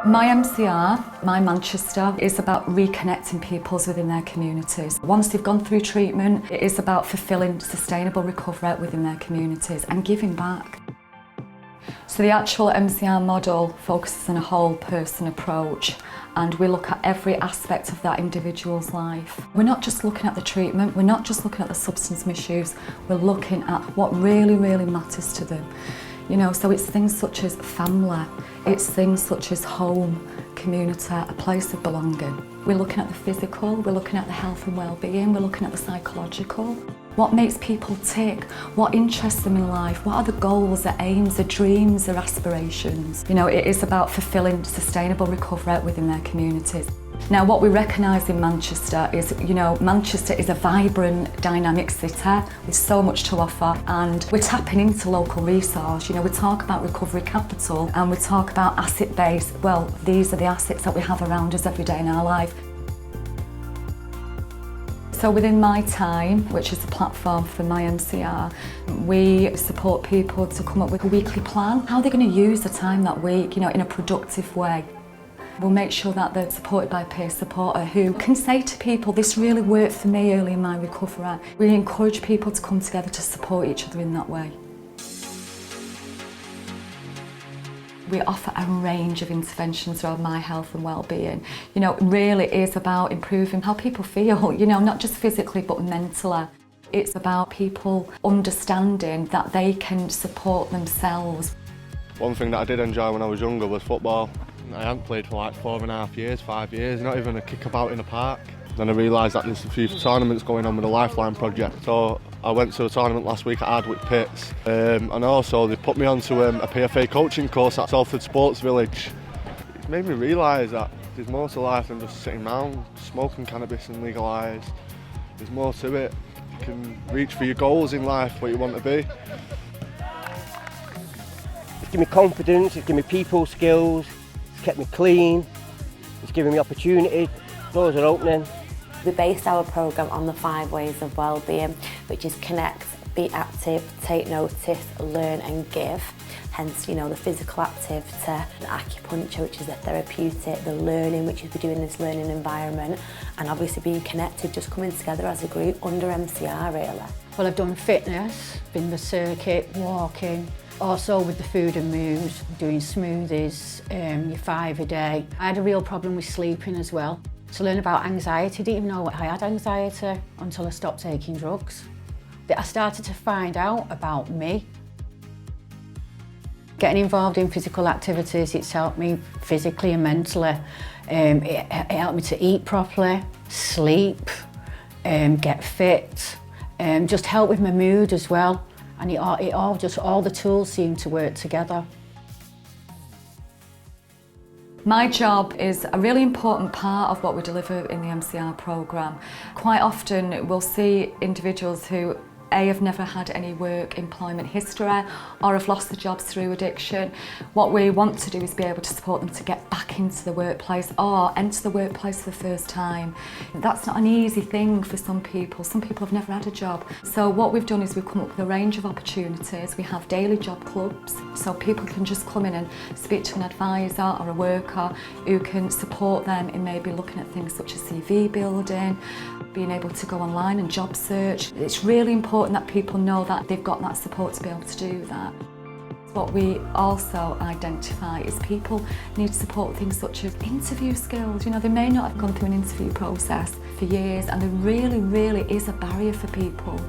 MyMCR, My Manchester, is about reconnecting people within their communities. Once they've gone through treatment, it is about fulfilling sustainable recovery within their communities and giving back. So the actual MCR model focuses on a whole person approach, and we look at every aspect of that individual's life. We're not just looking at the treatment, we're not just looking at the substance misuse, we're looking at what really matters to them. You know, so it's things such as family, it's things such as home, community, a place of belonging. We're looking at the physical, we're looking at the health and well-being, we're looking at the psychological. What makes people tick? What interests them in life? What are the goals, the aims, the dreams, their aspirations? You know, it is about fulfilling sustainable recovery within their communities. Now, what we recognise in Manchester is, you know, Manchester is a vibrant, dynamic city with so much to offer, and we're tapping into local resource. You know, we talk about recovery capital and we talk about asset base. Well, these are the assets that we have around us every day in our life. So within My Time, which is the platform for MyMCR, we support people to come up with a weekly plan. How they're going to use the time that week, you know, in a productive way. We'll make sure that they're supported by a peer supporter who can say to people, this really worked for me early in my recovery. We encourage people to come together to support each other in that way. We offer a range of interventions around my health and well-being. You know, it really is about improving how people feel, you know, not just physically but mentally. It's about people understanding that they can support themselves. One thing that I did enjoy when I was younger was football. I hadn't played for like 4.5 years, 5 years, not even a kickabout in a park. Then I realised that there's a few tournaments going on with the Lifeline project. So I went to a tournament last week at Ardwick Pits, and also they put me onto a PFA coaching course at Salford Sports Village. It made me realise that there's more to life than just sitting around, smoking cannabis and legalised. There's more to it. You can reach for your goals in life, what you want to be. It's given me confidence, it's given me people skills, it's kept me clean, it's given me opportunity, doors are opening. We based our programme on the 5 ways of wellbeing, which is connect, be active, take notice, learn and give. Hence, you know, the physical activity, the acupuncture, which is the therapeutic, the learning, which is we're doing this learning environment, and obviously being connected, just coming together as a group under MCR really. Well, I've done fitness, been the circuit, walking, also with the food and mood, doing smoothies, your 5 a day. I had a real problem with sleeping as well. To learn about anxiety, I didn't even know I had anxiety until I stopped taking drugs. I started to find out about me. Getting involved in physical activities, it's helped me physically and mentally. It helped me to eat properly, sleep, get fit, just help with my mood as well. And all the tools seem to work together. My job is a really important part of what we deliver in the MCR programme. Quite often we'll see individuals who have never had any work employment history or have lost their jobs through addiction. What we want to do is be able to support them to get back into the workplace or enter the workplace for the first time. That's not an easy thing for some people. Some people have never had a job. So what we've done is we've come up with a range of opportunities. We have daily job clubs, so people can just come in and speak to an advisor or a worker who can support them in maybe looking at things such as CV building, being able to go online and job search. It's really important that people know that they've got that support to be able to do that. What we also identify is people need support with things such as interview skills. You know, they may not have gone through an interview process for years, and there really is a barrier for people.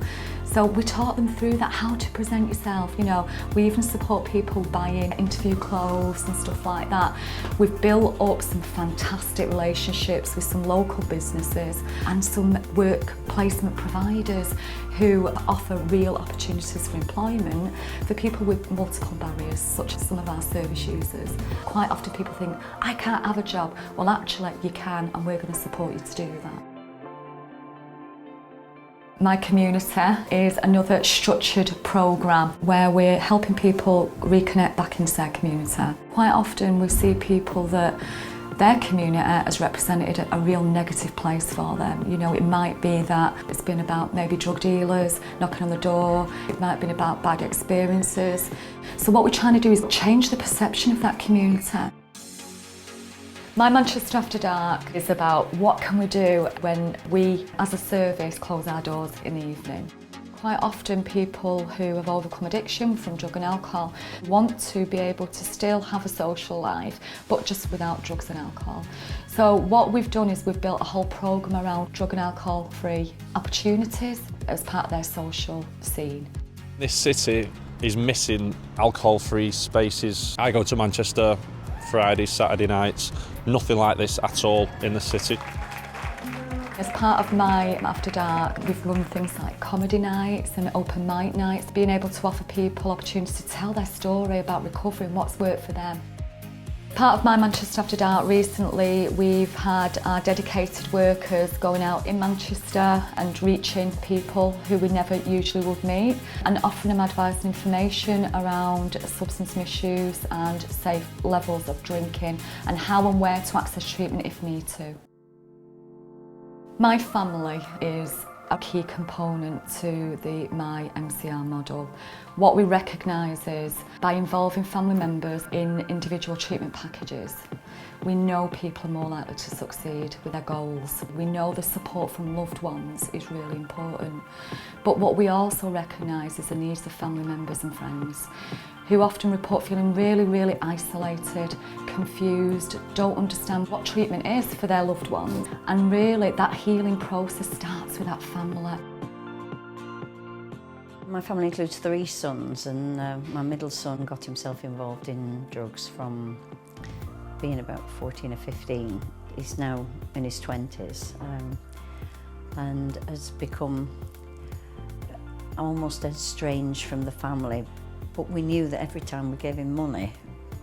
So we taught them through that, how to present yourself. You know, we even support people buying interview clothes and stuff like that. We've built up some fantastic relationships with some local businesses and some work placement providers who offer real opportunities for employment for people with multiple barriers, such as some of our service users. Quite often people think, I can't have a job. Well, actually you can, and we're going to support you to do that. My Community is another structured programme where we're helping people reconnect back into their community. Quite often we see people that their community has represented a real negative place for them. You know, it might be that it's been about maybe drug dealers knocking on the door, it might have been about bad experiences. So what we're trying to do is change the perception of that community. My Manchester After Dark is about what can we do when we, as a service, close our doors in the evening. Quite often people who have overcome addiction from drug and alcohol want to be able to still have a social life, but just without drugs and alcohol. So what we've done is we've built a whole programme around drug and alcohol-free opportunities as part of their social scene. This city is missing alcohol-free spaces. I go to Manchester Fridays, Saturday nights, nothing like this at all in the city. As part of My After Dark, we've run things like comedy nights and open mic nights, being able to offer people opportunities to tell their story about recovery and what's worked for them. Part of My Manchester After Dark recently, we've had our dedicated workers going out in Manchester and reaching people who we never usually would meet and offering them advice and information around substance misuse and safe levels of drinking and how and where to access treatment if need to. My family is a key component to the MyMCR model. What we recognise is by involving family members in individual treatment packages, we know people are more likely to succeed with their goals. We know the support from loved ones is really important. But what we also recognise is the needs of family members and friends who often report feeling really isolated, confused, don't understand what treatment is for their loved ones. And really that healing process starts with that family. My family includes 3 sons, and my middle son got himself involved in drugs from being about 14 or 15. He's now in his 20s and has become almost estranged from the family. But we knew that every time we gave him money,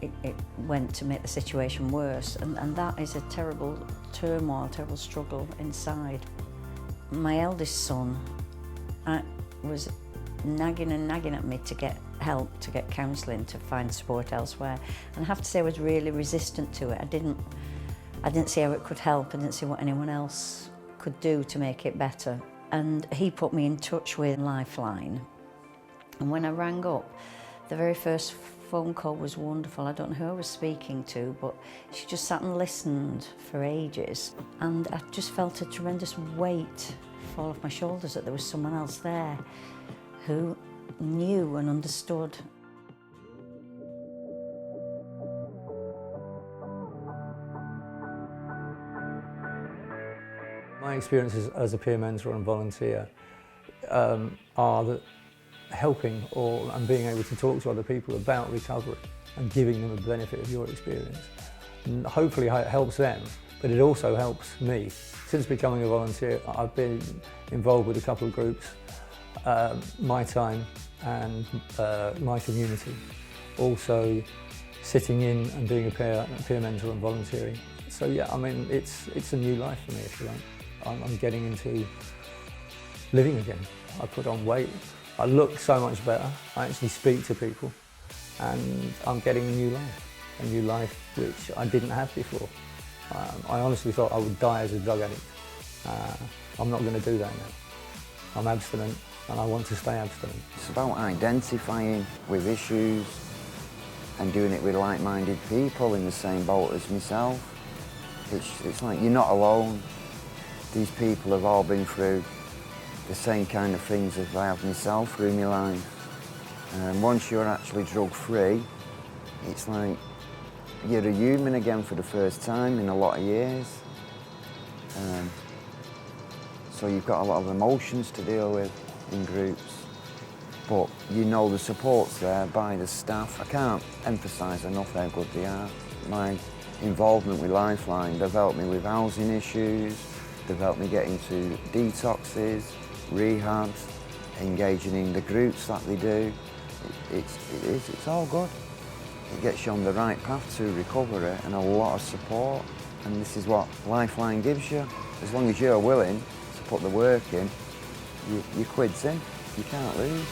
it went to make the situation worse, and that is a terrible turmoil, terrible struggle inside. My eldest son was nagging at me to get help, to get counselling, to find support elsewhere, and I have to say I was really resistant to it. I didn't see how it could help. I didn't see what anyone else could do to make it better, and he put me in touch with Lifeline. And when I rang up, the very first phone call was wonderful. I don't know who I was speaking to, but she just sat and listened for ages. And I just felt a tremendous weight fall off my shoulders that there was someone else there who knew and understood. My experiences as a peer mentor and volunteer are that helping and being able to talk to other people about recovery and giving them the benefit of your experience. And hopefully it helps them, but it also helps me. Since becoming a volunteer, I've been involved with a couple of groups, My Time and My Community. Also sitting in and being a peer mentor and volunteering. So yeah, I mean, it's a new life for me, if you like. I'm getting into living again. I put on weight. I look so much better. I actually speak to people, and I'm getting a new life which I didn't have before. I honestly thought I would die as a drug addict. I'm not going to do that now. I'm abstinent, and I want to stay abstinent. It's about identifying with issues and doing it with like-minded people in the same boat as myself. It's like you're not alone. These people have all been through the same kind of things as I have myself through my life. And once you're actually drug-free, it's like you're a human again for the first time in a lot of years. So you've got a lot of emotions to deal with in groups, but you know the support's there by the staff. I can't emphasise enough how good they are. My involvement with Lifeline, they've helped me with housing issues, they've helped me get into detoxes, rehabs, engaging in the groups that they do. It's all good. It gets you on the right path to recovery and a lot of support, and this is what Lifeline gives you. As long as you're willing to put the work in, your quid's in, you can't lose.